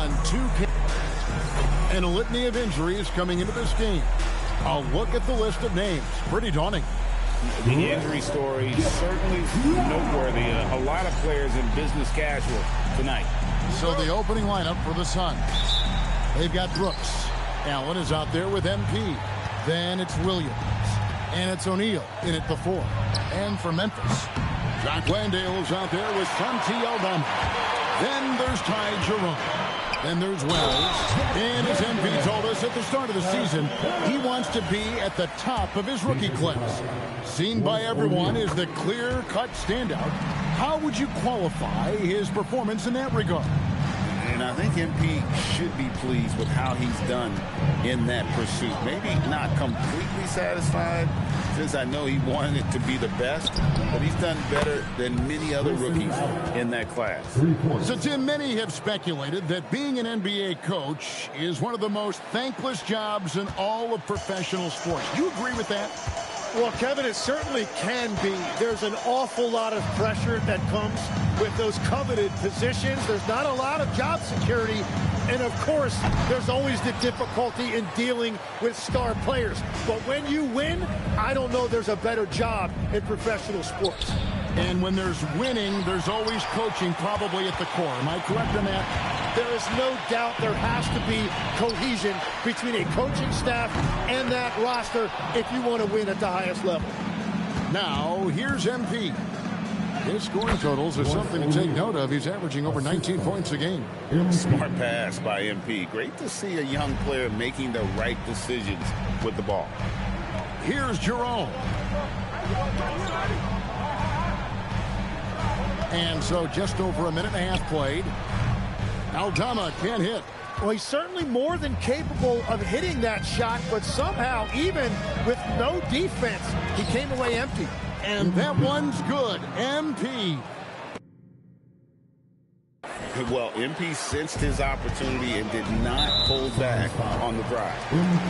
on 2K. And a litany of injuries coming into this game. A look at the list of names. Pretty daunting. The injury story certainly noteworthy. A lot of players in business casual tonight. So the opening lineup for the Suns. They've got Brooks. Allen is out there with MP. Then it's Williams. And it's O'Neal in at the 4. And for Memphis, Jock Landale's out there with Santi Aldama. Then there's Ty Jerome. Then there's Wells. And as MP told us at the start of the season, he wants to be at the top of his rookie class. Seen by everyone as the clear-cut standout. How would you qualify his performance in that regard? And I think MP should be pleased with how he's done in that pursuit. Maybe not completely satisfied, since I know he wanted it to be the best, but he's done better than many other rookies in that class. So, Tim, many have speculated that being an NBA coach is one of the most thankless jobs in all of professional sports. Do you agree with that? Well, Kevin, it certainly can be. There's an awful lot of pressure that comes with those coveted positions. There's not a lot of job security. And, of course, there's always the difficulty in dealing with star players. But when you win, I don't know there's a better job in professional sports. And when there's winning, there's always coaching probably at the core. Am I correct on that? There is no doubt there has to be cohesion between a coaching staff and that roster if you want to win at the highest level. Now, here's MP. His scoring totals are something to take note of. He's averaging over 19 points a game. Smart pass by MP. Great to see a young player making the right decisions with the ball. Here's Jerome. And so just over a minute and a half played. Aldama can't hit. Well, he's certainly more than capable of hitting that shot, but somehow, even with no defense, he came away empty. And that one's good. MP. Well, MP sensed his opportunity and did not pull back on the drive.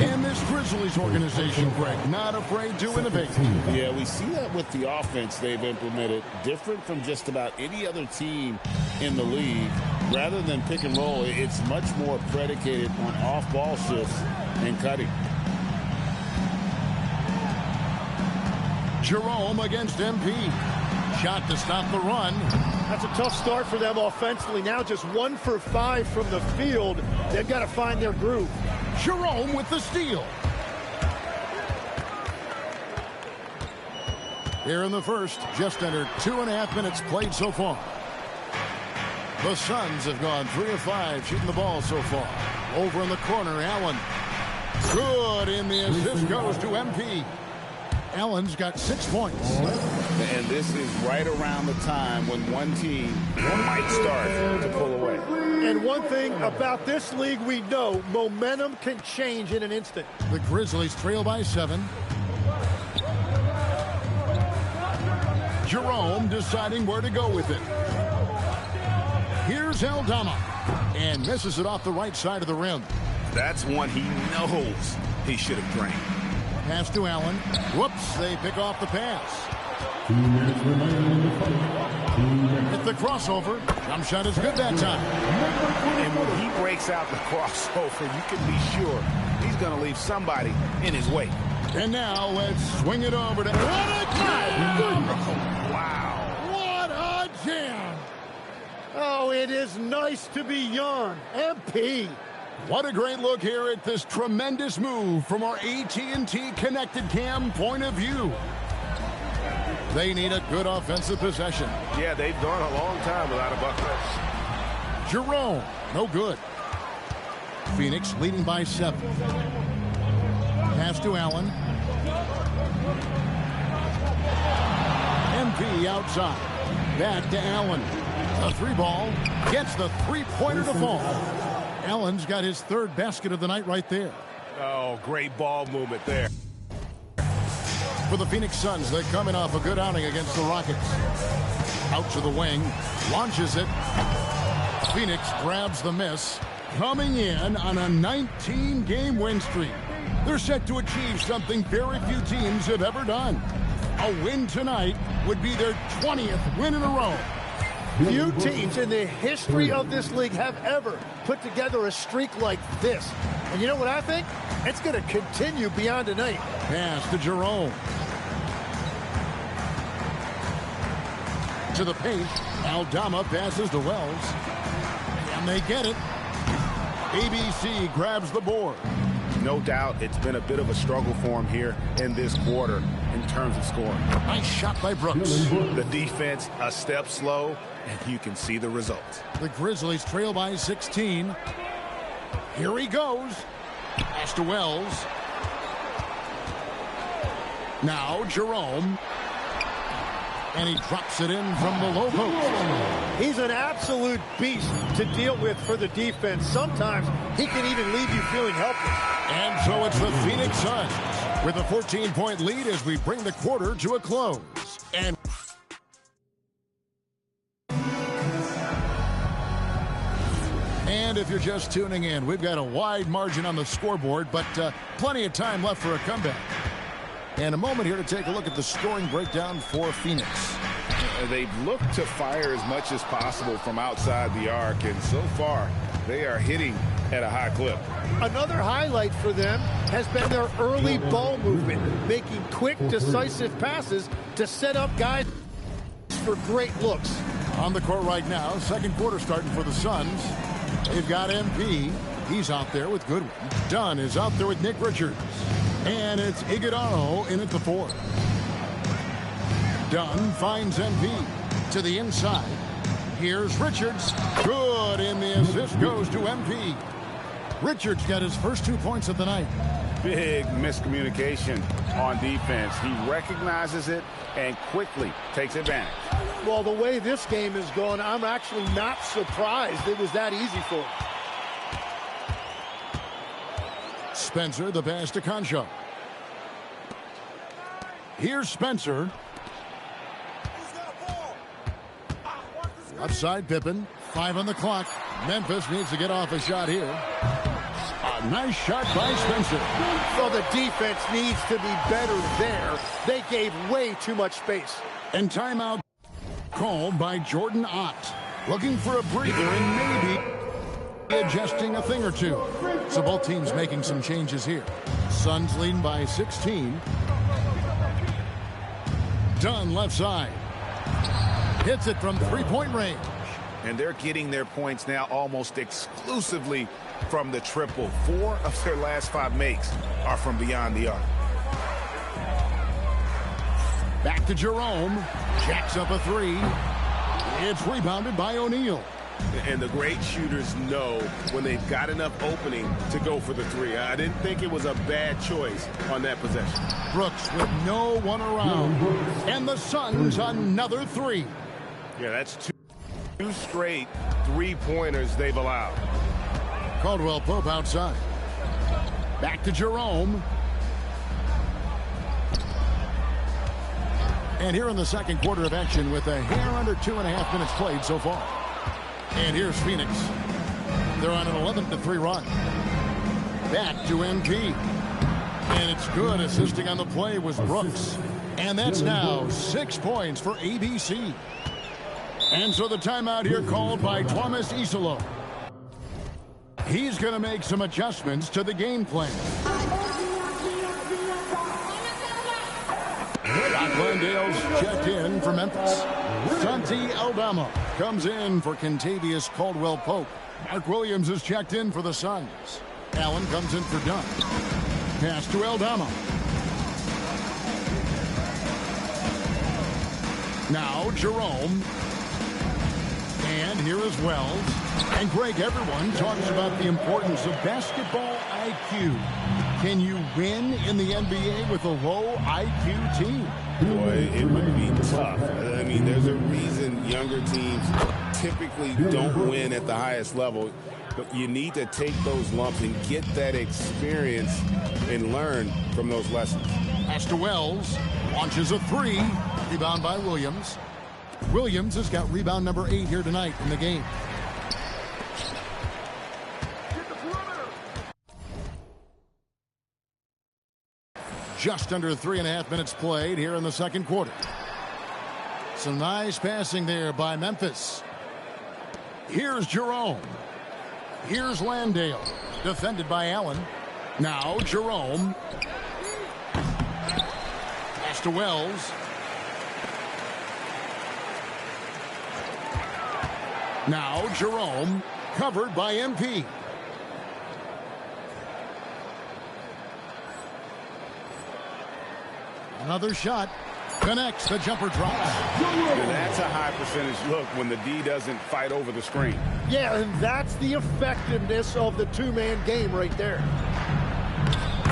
And this Grizzlies organization, Greg, not afraid to innovate. Yeah, we see that with the offense they've implemented, different from just about any other team in the league. Rather than pick and roll, it's much more predicated on off-ball shifts and cutting. Jerome against MP. Shot to stop the run. That's a tough start for them offensively. Now just 1 for 5 from the field. They've got to find their groove. Jerome with the steal. Here in the first, just under 2.5 minutes played so far. The Suns have gone 3 of 5 shooting the ball so far. Over in the corner, Allen. Good, and the assist goes to MP. Allen's got 6 points. And this is right around the time when one team might start to pull away. And one thing about this league we know, momentum can change in an instant. The Grizzlies trail by 7. Jerome deciding where to go with it. Here's Aldama. And misses it off the right side of the rim. That's one he knows he should have drained. Pass to Allen. Whoops, they pick off the pass. Hit the crossover. Jump shot is good that time. And when he breaks out the crossover, you can be sure he's going to leave somebody in his way. And now let's swing it over to... What a jam! Wow. What a jam! Oh, it is nice to be young. MP. What a great look here at this tremendous move from our AT&T Connected Cam point of view. They need a good offensive possession. Yeah, they've gone a long time without a bucket. Jerome, no good. Phoenix leading by 7. Pass to Allen. MP outside. Back to Allen. A 3-ball. Gets the 3-pointer to fall. Allen's got his 3rd basket of the night right there. Oh, great ball movement there. For the Phoenix Suns, they're coming off a good outing against the Rockets. Out to the wing, launches it. Phoenix grabs the miss, coming in on a 19-game win streak. They're set to achieve something very few teams have ever done. A win tonight would be their 20th win in a row. Few teams in the history of this league have ever put together a streak like this. And you know what I think? It's going to continue beyond tonight. Pass to Jerome. To the paint. Aldama passes to Wells. And they get it. ABC grabs the board. No doubt it's been a bit of a struggle for him here in this quarter in terms of scoring. Nice shot by Brooks. The defense a step slow, and you can see the results. The Grizzlies trail by 16. Here he goes. Pass to Wells. Now Jerome. And he drops it in from the low post. He's an absolute beast to deal with for the defense. Sometimes he can even leave you feeling helpless. And so it's the Phoenix Suns with a 14-point lead as we bring the quarter to a close. And if you're just tuning in, we've got a wide margin on the scoreboard, but plenty of time left for a comeback. And a moment here to take a look at the scoring breakdown for Phoenix. They've looked to fire as much as possible from outside the arc, and so far they are hitting at a high clip. Another highlight for them has been their early ball movement, making quick, decisive passes to set up guys for great looks. On the court right now, second quarter starting for the Suns. They've got MP. He's out there with Goodwin. Dunn is out there with Nick Richards. And it's Iguodala in at the 4. Dunn finds MP to the inside. Here's Richards. Good, and the assist goes to MP. Richards got his first 2 points of the night. Big miscommunication on defense. He recognizes it and quickly takes advantage. Well, the way this game is going, I'm actually not surprised it was that easy for him. Spencer, the pass to Concho. Here's Spencer. Left side, Pippen. 5 on the clock. Memphis needs to get off a shot here. A nice shot by Spencer. Well, the defense needs to be better there. They gave way too much space. And timeout called by Jordan Ott. Looking for a breather and maybe adjusting a thing or two. So both teams making some changes here. Suns leading by 16. Dunn left side. Hits it from three-point range. And they're getting their points now almost exclusively from the triple. 4 of their last 5 makes are from beyond the arc. Back to Jerome. Jacks up a 3. It's rebounded by O'Neal. And the great shooters know when they've got enough opening to go for the 3. I didn't think it was a bad choice on that possession. Brooks with no one around. And the Suns another 3. Yeah, that's two straight 3-pointers they've allowed. Caldwell Pope outside. Back to Jerome. And here in the second quarter of action with a hair under 2.5 minutes played so far. And here's Phoenix. They're on an 11-3 run. Back to MP. And it's good. Assisting on the play was Brooks. And that's now 6 points for ABC. And so the timeout here called by Thomas Isolo. He's going to make some adjustments to the game plan. Glendale's checked in for Memphis. Santi Aldama comes in for Kentavious Caldwell-Pope. Mark Williams is checked in for the Suns. Allen comes in for Dunn. Pass to Aldama. Now Jerome. And here is Wells. And Greg, everyone talks about the importance of basketball IQ. Can you win in the NBA with a low IQ team? Boy, it would be tough. I mean, there's a reason younger teams typically don't win at the highest level. But you need to take those lumps and get that experience and learn from those lessons. Pass to Wells. Launches a 3. Rebound by Williams. Williams has got rebound number 8 here tonight in the game. Just under 3.5 minutes played here in the second quarter. Some nice passing there by Memphis. Here's Jerome. Here's Landale. Defended by Allen. Now Jerome. Pass to Wells. Now Jerome. Covered by MP. Another shot. Connects. The jumper drops. And that's a high percentage look when the D doesn't fight over the screen. Yeah, and that's the effectiveness of the two-man game right there.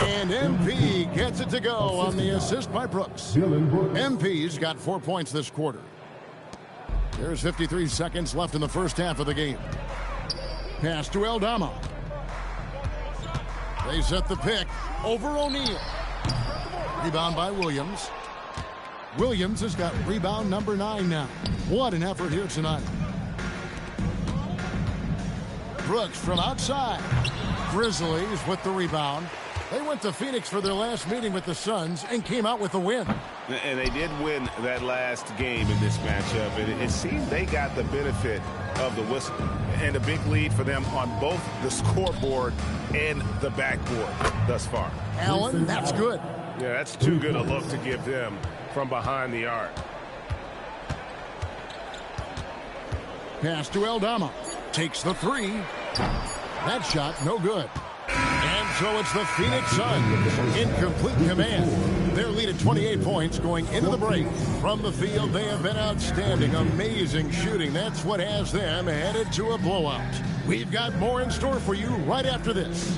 And MP gets it to go on the assist by Brooks. MP's got 4 points this quarter. There's 53 seconds left in the first half of the game. Pass to Aldama. They set the pick over O'Neal. Rebound by Williams. Williams has got rebound number 9 now. What an effort here tonight. Brooks from outside. Grizzlies with the rebound. They went to Phoenix for their last meeting with the Suns and came out with a win. And they did win that last game in this matchup. And it seemed they got the benefit of the whistle. And a big lead for them on both the scoreboard and the backboard thus far. Allen, that's good. Yeah, that's too good a look to give them from behind the arc. Pass to Aldama. Takes the three. That shot, no good. And so it's the Phoenix Suns in complete command. Their lead at 28 points going into the break. From the field, they have been outstanding. Amazing shooting. That's what has them headed to a blowout. We've got more in store for you right after this.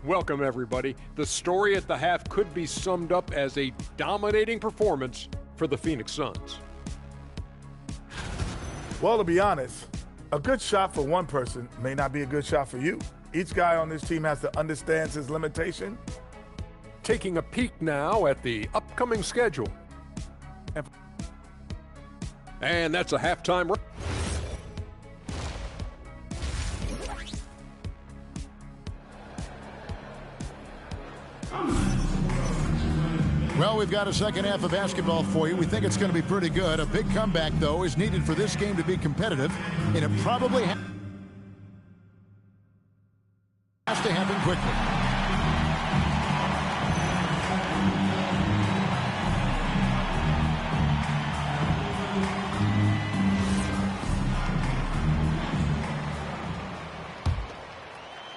Welcome, everybody. The story at the half could be summed up as a dominating performance for the Phoenix Suns. Well, to be honest, a good shot for one person may not be a good shot for you. Each guy on this team has to understand his limitation. Taking a peek now at the upcoming schedule. And that's a halftime. Well, we've got a second half of basketball for you. We think it's going to be pretty good. A big comeback, though, is needed for this game to be competitive, and it probably has to happen quickly.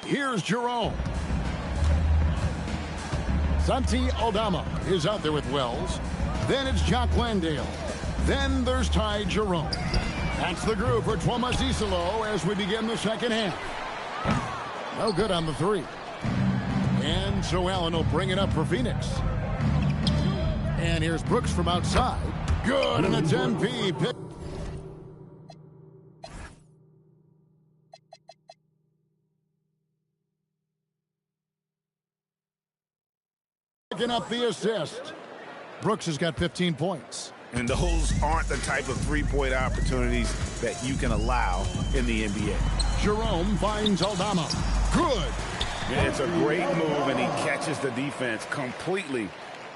Here's Jerome. Santi Aldama is out there with Wells. Then it's Jock Landale. Then there's Ty Jerome. That's the group for Tuomas Isalo as we begin the second half. No good on the three. And so Allen will bring it up for Phoenix. And here's Brooks from outside. Good, and it's MP. Picking up the assist. Brooks has got 15 points. And those aren't the type of three-point opportunities that you can allow in the NBA. Jerome finds Aldama. Good. Yeah, it's a great move, and he catches the defense completely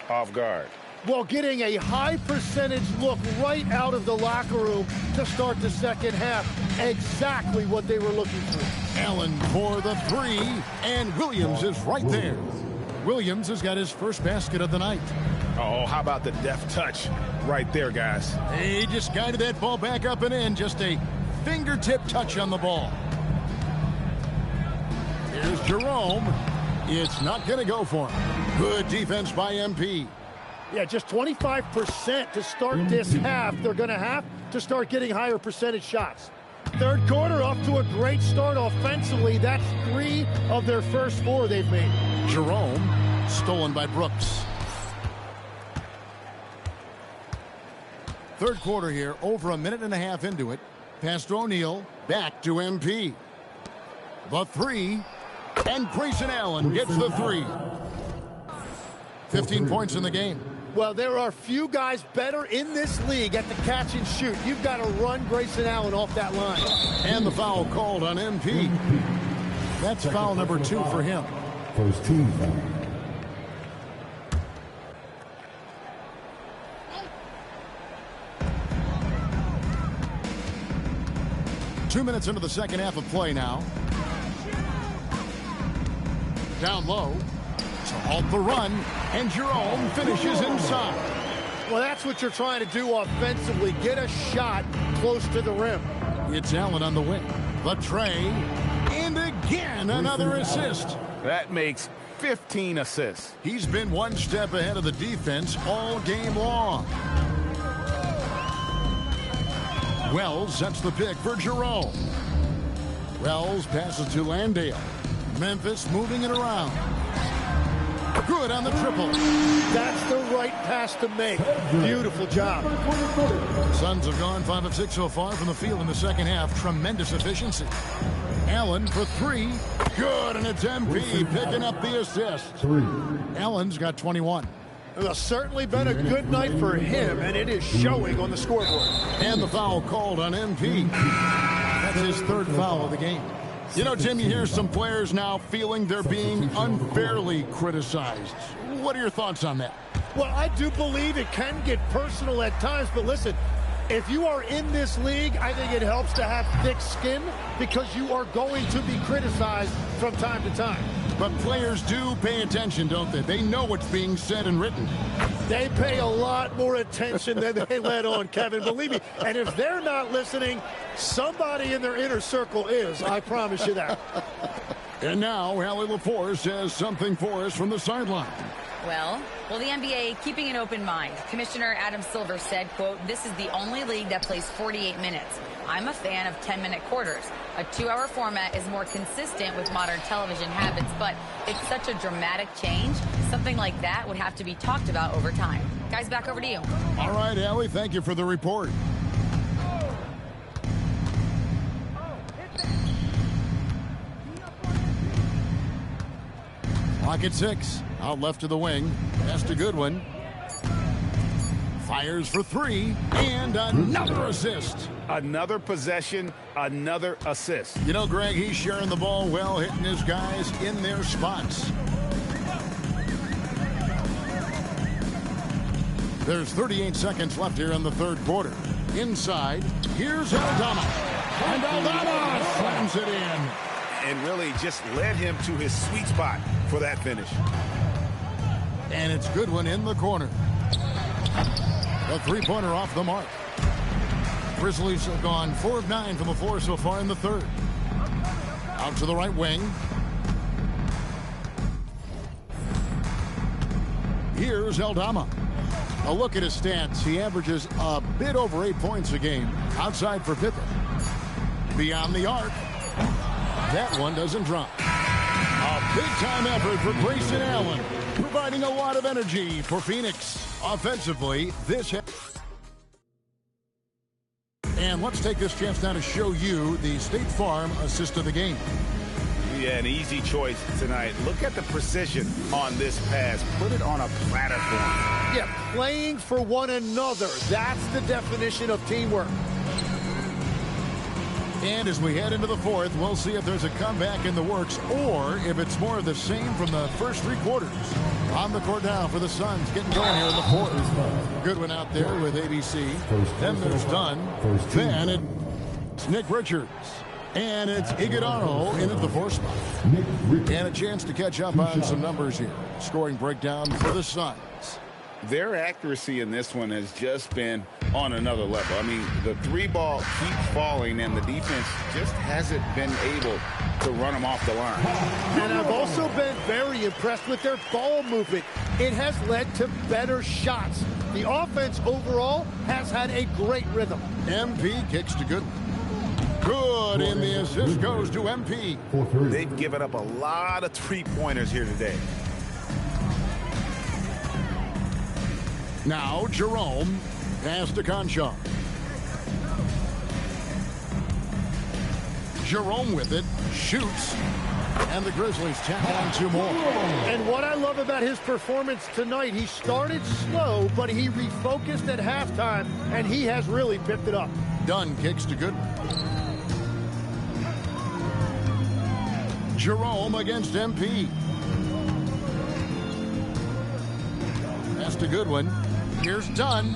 off guard. Well, getting a high percentage look right out of the locker room to start the second half. Exactly what they were looking for. Allen for the three, and Williams is right there. Williams has got his first basket of the night. Oh, how about the deft touch right there, guys? He just guided that ball back up and in. Just a fingertip touch on the ball. Here's Jerome. It's not going to go for him. Good defense by MP. Yeah, just 25% to start this half. They're going to have to start getting higher percentage shots. Third quarter off to a great start offensively. That's 3 of their first 4 they've made. Jerome, stolen by Brooks. Third quarter here, over a minute and a half into it. Pass to O'Neal, back to MP. The three, and Grayson Allen gets the three. 15 points in the game. Well, there are few guys better in this league at the catch and shoot. You've got to run Grayson Allen off that line. And the foul called on MP. That's foul number 2 for him. First team foul. Two minutes into the second half of play now. Down low to halt the run, and Jerome finishes inside. Well, that's what you're trying to do offensively. Get a shot close to the rim. It's Allen on the wing. The tray, and again another assist. That makes 15 assists. He's been one step ahead of the defense all game long. Wells sets the pick for Jerome. Wells passes to Landale. Memphis moving it around. Good on the triple. That's the right pass to make. Beautiful job. Suns have gone 5 of 6 so far from the field in the second half. Tremendous efficiency. Allen for 3. Good, and it's MP picking up the assist. Allen's got 21. Well, certainly been a good night for him, and it is showing on the scoreboard. And the foul called on MP. That's his 3rd foul of the game. You know, Tim, you hear some players now feeling they're being unfairly criticized. What are your thoughts on that? Well, I do believe it can get personal at times, but listen, if you are in this league, I think it helps to have thick skin because you are going to be criticized from time to time. But players do pay attention, don't they? They know what's being said and written. They pay a lot more attention than they let on, Kevin. Believe me. And if they're not listening, somebody in their inner circle is. I promise you that. And now, Allie LaForce has something for us from the sideline. Well, the NBA keeping an open mind. Commissioner Adam Silver said, quote, "This is the only league that plays 48 minutes. I'm a fan of 10-minute quarters. A 2-hour format is more consistent with modern television habits, but it's such a dramatic change. Something like that would have to be talked about over time." Guys, back over to you. All right, Allie, thank you for the report. Clock at 6. Out left to the wing. That's a good one. Fires for 3. And another assist. Another possession, another assist. You know, Greg, he's sharing the ball well, hitting his guys in their spots. There's 38 seconds left here in the 3rd quarter. Inside, here's Aldama. And Aldama slams it in. And really just led him to his sweet spot for that finish. And it's Goodwin in the corner. The 3-pointer off the mark. Grizzlies have gone 4 of 9 from the floor so far in the 3rd. Out to the right wing. Here's Aldama. A look at his stats. He averages a bit over 8 points a game. Outside for Pippen. Beyond the arc. That one doesn't drop. A big-time effort for Grayson Allen, providing a lot of energy for Phoenix. Offensively, and let's take this chance now to show you the State Farm assist of the game. Yeah, an easy choice tonight. Look at the precision on this pass. Put it on a platter for him. Yeah, playing for one another. That's the definition of teamwork. And as we head into the 4th, we'll see if there's a comeback in the works or if it's more of the same from the first 3 quarters. On the court now for the Suns, getting going here in the 4th. Goodwin out there with ABC. Then there's Dunn. Then it's Nick Richards. And it's Iguodala in at the 4th spot. And a chance to catch up on some numbers here. Scoring breakdown for the Suns. Their accuracy in this one has just been on another level. I mean, the 3-ball keeps falling, and the defense just hasn't been able to run them off the line. And I've also been very impressed with their ball movement. It has led to better shots. The offense overall has had a great rhythm. MP kicks to Goodwin. Good, and the assist goes to MP. They've given up a lot of 3-pointers here today. Now Jerome, pass to Conchar. Jerome with it, shoots, And the Grizzlies tack on 2 more. And what I love about his performance tonight, he started slow, but he refocused at halftime, and he has really picked it up. Dunn kicks to Goodwin. Jerome against MP. Pass to Goodwin. Here's Dunn.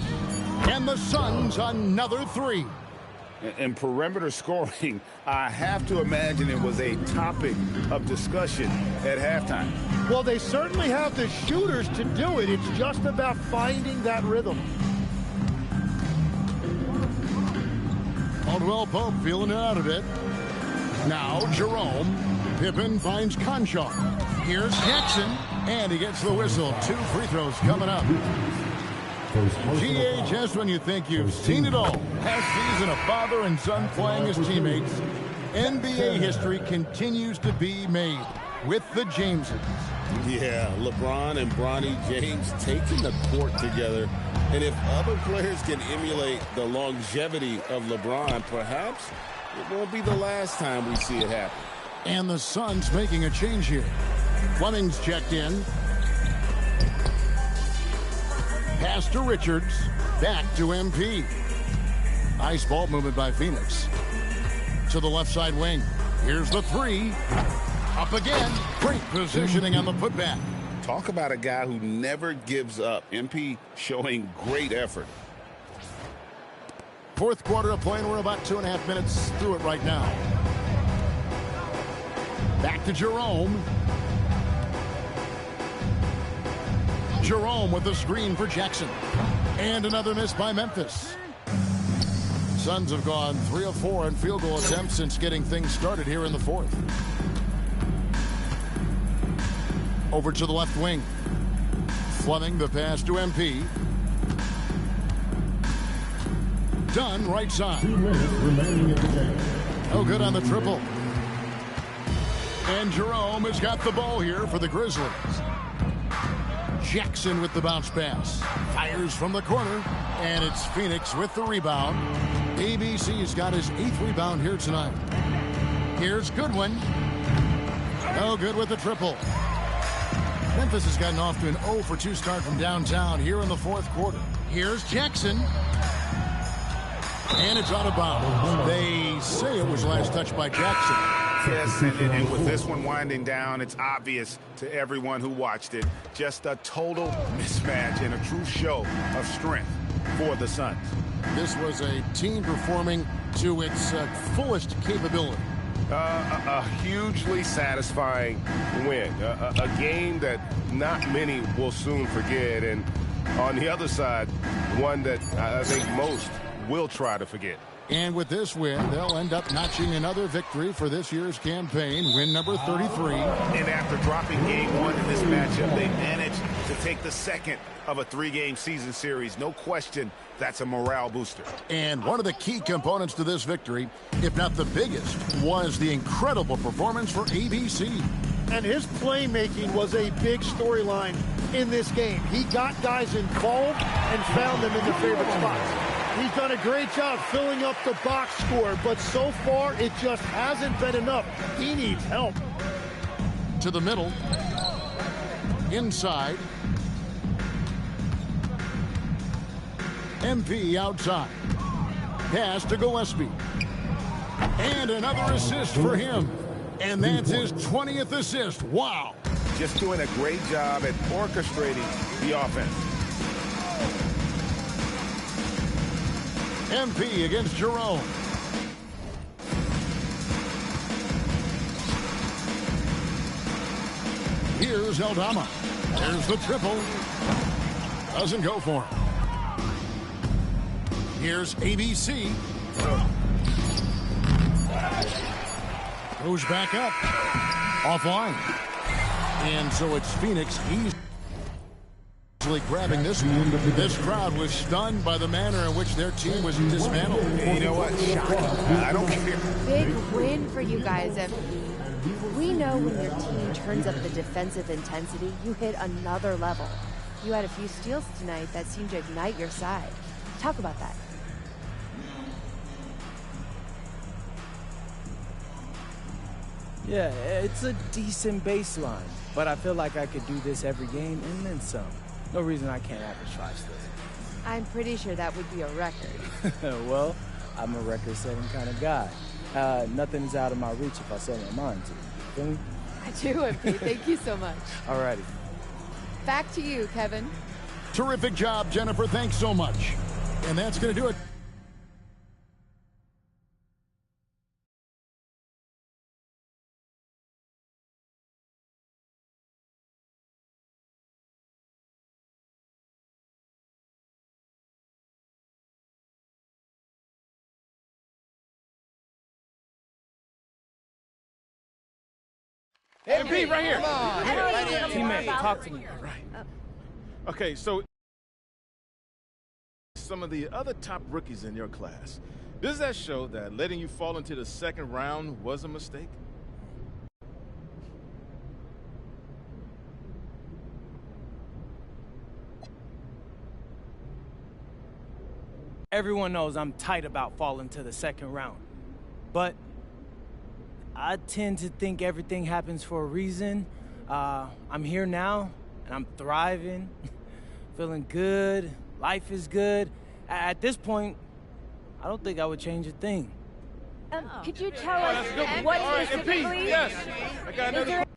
And the Suns another 3. And perimeter scoring, I have to imagine it was a topic of discussion at halftime. Well, they certainly have the shooters to do it. It's just about finding that rhythm. Caldwell Pope feeling it out a bit. Now Jerome. Pippen finds Conchar. Here's Jackson. And he gets the whistle. 2 free throws coming up. GA, just when you think you've seen it all. Past season of father and son playing as teammates. NBA history continues to be made with the Jameses. Yeah, LeBron and Bronny James taking the court together. And if other players can emulate the longevity of LeBron, perhaps it won't be the last time we see it happen. And the Suns making a change here. Fleming's checked in. Pass to Richards. Back to MP. Nice ball movement by Phoenix. To the left side wing. Here's the 3. Up again. Great positioning on the putback. Talk about a guy who never gives up. MP showing great effort. 4th quarter of play, and we're about 2.5 minutes through it right now. Back to Jerome. Jerome with the screen for Jackson. And another miss by Memphis. Suns have gone 3 of 4 in field goal attempts since getting things started here in the 4th. Over to the left wing. Fleming the pass to MP. Dunn right side. 2 minutes remaining in the game. No good on the triple. And Jerome has got the ball here for the Grizzlies. Jackson with the bounce pass. Fires from the corner. And it's Phoenix with the rebound. ABC's got his 8th rebound here tonight. Here's Goodwin. No good with the triple. Memphis has gotten off to an 0 for 2 start from downtown here in the 4th quarter. Here's Jackson. And it's out of bounds. They say it was last touched by Jackson. Yes, and with this one winding down, it's obvious to everyone who watched it. Just a total mismatch and a true show of strength for the Suns. This was a team performing to its fullest capability. A hugely satisfying win. A game that not many will soon forget. And on the other side, one that I think most will try to forget. And with this win, they'll end up notching another victory for this year's campaign, win number 33. And after dropping game 1 in this matchup, they managed to take the second of a 3-game season series. No question, that's a morale booster. And one of the key components to this victory, if not the biggest, was the incredible performance for ABC. And his playmaking was a big storyline in this game. He got guys involved and found them in their favorite spots. He's done a great job filling up the box score, but so far it just hasn't been enough. He needs help. To the middle. Inside. MP outside. Pass to Gillespie. And another assist for him. And that's his 20th assist. Wow. Just doing a great job at orchestrating the offense. MP against Jerome. Here's Eldama. There's the triple. Doesn't go for him. Here's ABC. Goes back up. Offline. And so it's Phoenix easily grabbing this one. This crowd was stunned by the manner in which their team was dismantled. You know what? Shocking. I don't care. Big win for you guys, MP. We know when your team turns up the defensive intensity, you hit another level. You had a few steals tonight that seemed to ignite your side. Talk about that. Yeah, it's a decent baseline, but I feel like I could do this every game and then some. No reason I can't average 5 steals. I'm pretty sure that would be a record. Well, I'm a record-setting kind of guy. Nothing is out of my reach if I set my mind to it. Feel me? I do, MP. Thank you so much. Alrighty. Back to you, Kevin. Terrific job, Jennifer. Thanks so much. And that's going to do it. MP, right here. Teammate, talk to me. Okay, so some of the other top rookies in your class. Does that show that letting you fall into the second round was a mistake? Everyone knows I'm tight about falling to the second round. But I tend to think everything happens for a reason. I'm here now, and I'm thriving, feeling good, life is good. At this point, I don't think I would change a thing. Could you tell us what specifically? Yes, I got another.